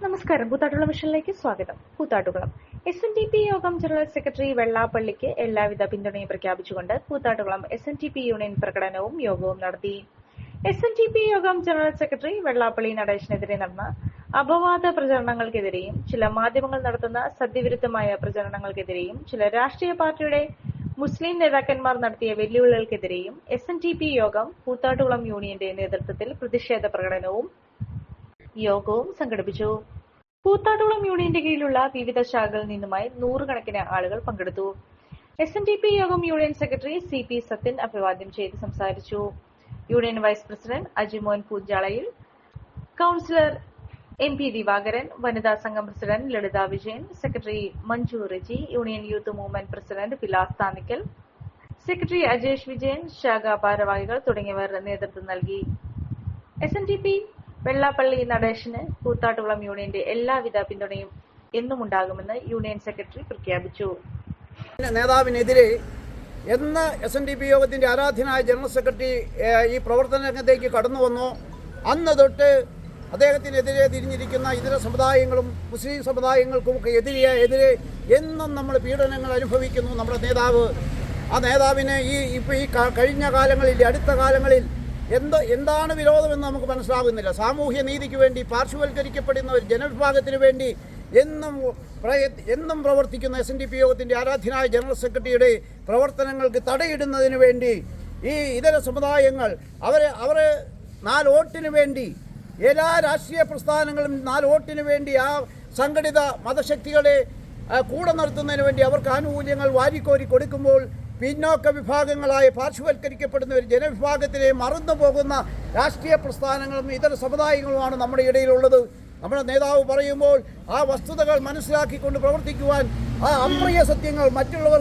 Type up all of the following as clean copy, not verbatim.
നമസ്കാരം. കൂത്താട്ടുകുളം വിഷനിലേക്ക് സ്വാഗതം. കൂത്താട്ടുകുളം SNDP യോഗം ജനറൽ സെക്രട്ടറി വെള്ളാപ്പള്ളിക്ക് എല്ലാവിധ പിന്തുണയും പ്രഖ്യാപിച്ചുകൊണ്ട് കൂത്താട്ടുകുളം SNDP യൂണിയൻ പ്രകടനവും യോഗവും നടത്തി. SNDP യോഗം ജനറൽ സെക്രട്ടറി വെള്ളാപ്പള്ളി നടേശനെതിരെ നടന്ന അപവാദ പ്രചരണങ്ങൾക്കെതിരെയും ചില മാധ്യമങ്ങൾ നടത്തുന്ന സത്യവിരുദ്ധമായ പ്രചരണങ്ങൾക്കെതിരെയും ചില രാഷ്ട്രീയ പാർട്ടിയുടെ മുസ്ലിം നേതാക്കന്മാർ നടത്തിയ വെല്ലുവിളികൾക്കെതിരെയും SNDP യോഗം കൂത്താട്ടുകുളം യൂണിയന്റെ നേതൃത്വത്തിൽ പ്രതിഷേധ പ്രകടനവും യോഗവും സംഘടിപ്പിച്ചു. കൂത്താട്ടുകുളം യൂണിയന്റെ കീഴിലുള്ള വിവിധ ശാഖകളിൽ നിന്നുമായി നൂറുകണക്കിന് ആളുകൾ പങ്കെടുത്തു. SNDP യോഗം യൂണിയൻ സെക്രട്ടറി CP സത്യൻ അഭിവാദ്യം ചെയ്ത് സംസാരിച്ചു. യൂണിയൻ വൈസ് പ്രസിഡന്റ് അജിമോൻ പൂജാളയിൽ, കൌൺസിലർ MP ദിവാകരൻ, വനിതാ സംഘം president Lalitha Vijayan, secretary Manju Reji, union youth movement president Vilas Thannikkal, secretary Ajesh Vijayan, ശാഖാ ഭാരവാഹികൾ തുടങ്ങിയവർ നേതൃത്വം നൽകി. SNDP വെള്ളാപ്പള്ളി നടേശന് കൂത്താട്ടുകുളം യൂണിയന്റെ എല്ലാവിധ പിന്തുണയും എന്നും ഉണ്ടാകുമെന്ന് യൂണിയൻ സെക്രട്ടറി പ്രഖ്യാപിച്ചു. നേതാവിനെതിരെ എന്ന് SNDP യോഗത്തിന്റെ ആരാധ്യനായ ജനറൽ സെക്രട്ടറി ഈ പ്രവർത്തന രംഗത്തേക്ക് കടന്നു വന്നോ അന്ന് തൊട്ട് അദ്ദേഹത്തിനെതിരെ തിരിഞ്ഞിരിക്കുന്ന ഇതര സമുദായങ്ങളും മുസ്ലിം സമുദായങ്ങൾക്കുമൊക്കെ എതിരെ എന്നും നമ്മൾ പീഡനങ്ങൾ അനുഭവിക്കുന്നു. നമ്മുടെ നേതാവ്, ആ നേതാവിന് ഈ കഴിഞ്ഞ കാലങ്ങളിൽ, അടുത്ത കാലങ്ങളിൽ എന്താണ് വിരോധമെന്ന് നമുക്ക് മനസ്സിലാകുന്നില്ല. സാമൂഹ്യ നീതിക്ക് വേണ്ടി പാർശ്വവൽക്കരിക്കപ്പെടുന്ന ഒരു ജനവിഭാഗത്തിന് വേണ്ടി എന്നും പ്രവർത്തിക്കുന്ന SNDP യോഗത്തിൻ്റെ ആരാധ്യനായ ജനറൽ സെക്രട്ടറിയുടെ പ്രവർത്തനങ്ങൾക്ക് തടയിടുന്നതിന് വേണ്ടി ഈ ഇതര സമുദായങ്ങൾ അവർ 4 വോട്ടിന് വേണ്ടി, എല്ലാ രാഷ്ട്രീയ പ്രസ്ഥാനങ്ങളും 4 വോട്ടിന് വേണ്ടി ആ സംഘടിത മതശക്തികളെ കൂടെ നിർത്തുന്നതിന് വേണ്ടി അവർക്ക് ആനുകൂല്യങ്ങൾ വാരിക്കോരി കൊടുക്കുമ്പോൾ പിന്നോക്ക വിഭാഗങ്ങളായ പാർശ്വവൽക്കരിക്കപ്പെടുന്ന ഒരു ജനവിഭാഗത്തിലെ മറന്നു പോകുന്ന രാഷ്ട്രീയ പ്രസ്ഥാനങ്ങളും ഇതര സമുദായങ്ങളുമാണ് നമ്മുടെ ഇടയിലുള്ളത്. നമ്മുടെ നേതാവ് പറയുമ്പോൾ ആ വസ്തുതകൾ മനസ്സിലാക്കിക്കൊണ്ട് പ്രവർത്തിക്കുവാൻ, ആ അപ്രിയ സത്യങ്ങൾ മറ്റുള്ളവർ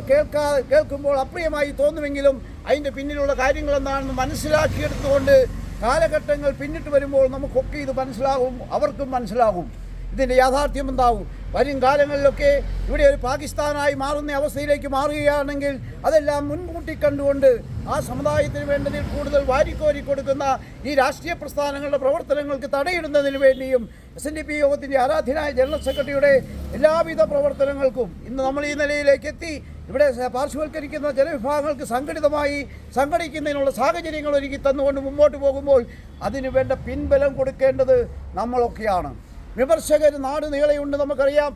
കേൾക്കുമ്പോൾ അപ്രിയമായി തോന്നുമെങ്കിലും അതിൻ്റെ പിന്നിലുള്ള കാര്യങ്ങൾ എന്താണെന്ന് മനസ്സിലാക്കിയെടുത്തുകൊണ്ട് കാലഘട്ടങ്ങൾ പിന്നിട്ട് വരുമ്പോൾ നമുക്കൊക്കെ ഇത് മനസ്സിലാകും, അവർക്കും മനസ്സിലാകും ഇതിൻ്റെ യാഥാർത്ഥ്യം എന്താവും. വരും കാലങ്ങളിലൊക്കെ ഇവിടെ ഒരു പാകിസ്ഥാനായി മാറുന്ന അവസ്ഥയിലേക്ക് മാറുകയാണെങ്കിൽ അതെല്ലാം മുൻകൂട്ടി കണ്ടുകൊണ്ട് ആ സമുദായത്തിന് വേണ്ടതിൽ കൂടുതൽ വാരിക്കോരി കൊടുക്കുന്ന ഈ രാഷ്ട്രീയ പ്രസ്ഥാനങ്ങളുടെ പ്രവർത്തനങ്ങൾക്ക് തടയിടുന്നതിന് വേണ്ടിയും SNDP യോഗത്തിൻ്റെ ആരാധ്യനായ ജനറൽ സെക്രട്ടറിയുടെ എല്ലാവിധ പ്രവർത്തനങ്ങൾക്കും ഇന്ന് നമ്മൾ ഈ നിലയിലേക്ക് എത്തി. ഇവിടെ പാർശ്വവൽക്കരിക്കുന്ന ജനവിഭാഗങ്ങൾക്ക് സംഘടിതമായി സംഘടിക്കുന്നതിനുള്ള സാഹചര്യങ്ങൾ ഒരുക്കി തന്നുകൊണ്ട് മുമ്പോട്ട് പോകുമ്പോൾ അതിനു വേണ്ട പിൻബലം കൊടുക്കേണ്ടത് നമ്മളൊക്കെയാണ്. വിമർശകർ നാട് നീളെയുണ്ട്, നമുക്കറിയാം.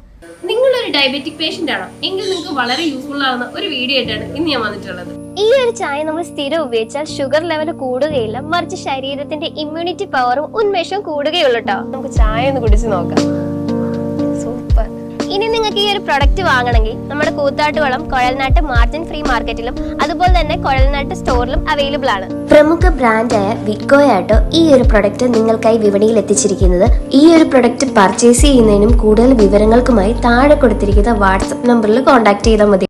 നിങ്ങളൊരു ഡയബറ്റിക് പേഷ്യന്റ് ആണോ എങ്കിൽ നിങ്ങൾക്ക് വളരെ യൂസ്ഫുൾ ആവുന്ന ഒരു വീഡിയോ ആയിട്ടാണ് ഇന്ന് ഞാൻ വന്നിട്ടുള്ളത്. ഈ ഒരു ചായ നമ്മൾ സ്ഥിരം ഉപയോഗിച്ചാൽ ഷുഗർ ലെവൽ കൂടുകയില്ല, മറിച്ച് ശരീരത്തിന്റെ ഇമ്മ്യൂണിറ്റി പവറും ഉന്മേഷവും കൂടുകയുള്ളൂ കേട്ടോ. നമുക്ക് ചായ ഒന്ന് കുടിച്ച് നോക്കാം. സൂപ്പർ. ഇനി നിങ്ങൾക്ക് ഈ ഒരു പ്രൊഡക്റ്റ് വാങ്ങണമെങ്കിൽ നമ്മുടെ കൂത്താട്ടുകുളം കുഴൽനാട്ട് മാർജിൻ ഫ്രീ മാർക്കറ്റിലും അതുപോലെ തന്നെ കുഴൽനാട്ട് സ്റ്റോറിലും അവൈലബിൾ ആണ്. പ്രമുഖ ബ്രാൻഡായ വിക്കോയാട്ടോ ഈ ഒരു പ്രൊഡക്റ്റ് നിങ്ങൾക്കായി വിപണിയിൽ എത്തിച്ചിരിക്കുന്നത്. ഈ ഒരു പ്രൊഡക്റ്റ് പർച്ചേസ് ചെയ്യുന്നതിനും കൂടുതൽ വിവരങ്ങൾക്കുമായി താഴെ കൊടുത്തിരിക്കുന്ന വാട്സ്ആപ്പ് നമ്പറിൽ കോൺടാക്ട് ചെയ്താൽ മതി.